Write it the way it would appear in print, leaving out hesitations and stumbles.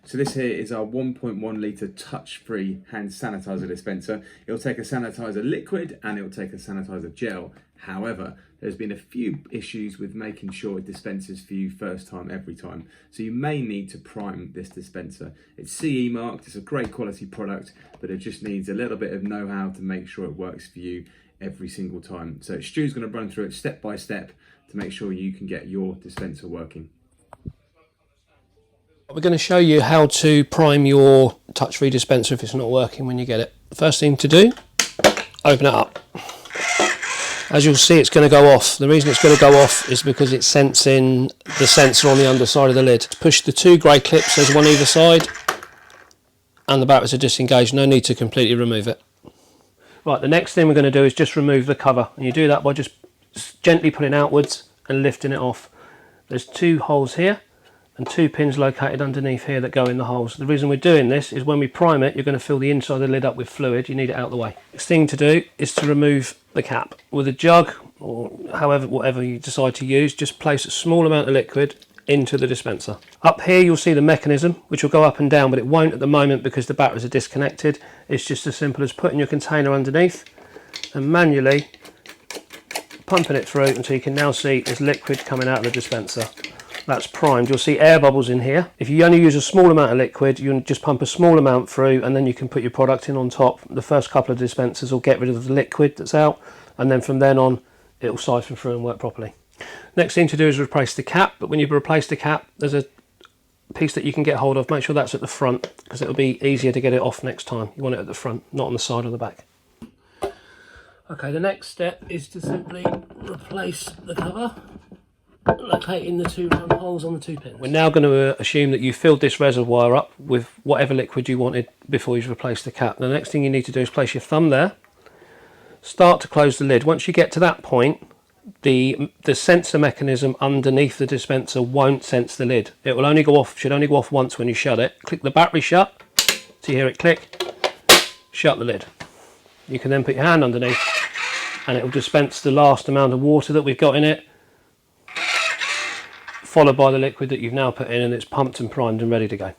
So this here is our 1.1 litre touch-free hand sanitizer dispenser. It'll take a sanitizer liquid and it'll take a sanitizer gel. However, there's been a few issues with making sure it dispenses for you first time every time. So you may need to prime this dispenser. It's CE marked, it's a great quality product, but it just needs a little bit of know-how to make sure it works for you every single time. So Stu's going to run through it step by step to make sure you can get your dispenser working. We're going to show you how to prime your touch-free dispenser if it's not working when you get it. First thing to do, open it up. As you'll see, it's going to go off. The reason it's going to go off is because it's sensing the sensor on the underside of the lid. Push the two grey clips, there's one either side, and the batteries are disengaged. No need to completely remove it. Right, the next thing we're going to do is just remove the cover, and you do that by just gently pulling outwards and lifting it off. There's two holes here and two pins located underneath here that go in the holes. The reason we're doing this is when we prime it, you're going to fill the inside of the lid up with fluid. You need it out of the way. Next thing to do is to remove the cap. With a jug, or whatever you decide to use, just place a small amount of liquid into the dispenser. Up here you'll see the mechanism, which will go up and down, but it won't at the moment because the batteries are disconnected. It's just as simple as putting your container underneath and manually pumping it through until you can now see there's liquid coming out of the dispenser. That's primed. You'll see air bubbles in here. If you only use a small amount of liquid, you just pump a small amount through and then you can put your product in on top. The first couple of dispensers will get rid of the liquid that's out, and then from then on it will siphon through and work properly. Next thing to do is replace the cap, but when you replace the cap there's a piece that you can get hold of. Make sure that's at the front because it'll be easier to get it off next time. You want it at the front, not on the side or the back. Okay, the next step is to simply replace the cover, locating the two round holes on the two pins. We're now going to assume that you filled this reservoir up with whatever liquid you wanted before you've replaced the cap. The next thing you need to do is place your thumb there, start to close the lid. Once you get to that point, the sensor mechanism underneath the dispenser won't sense the lid. It will only go off, should only go off once when you shut it. Click the battery shut, so you hear it click, shut the lid. You can then put your hand underneath and it will dispense the last amount of water that we've got in it, followed by the liquid that you've now put in, and it's pumped and primed and ready to go.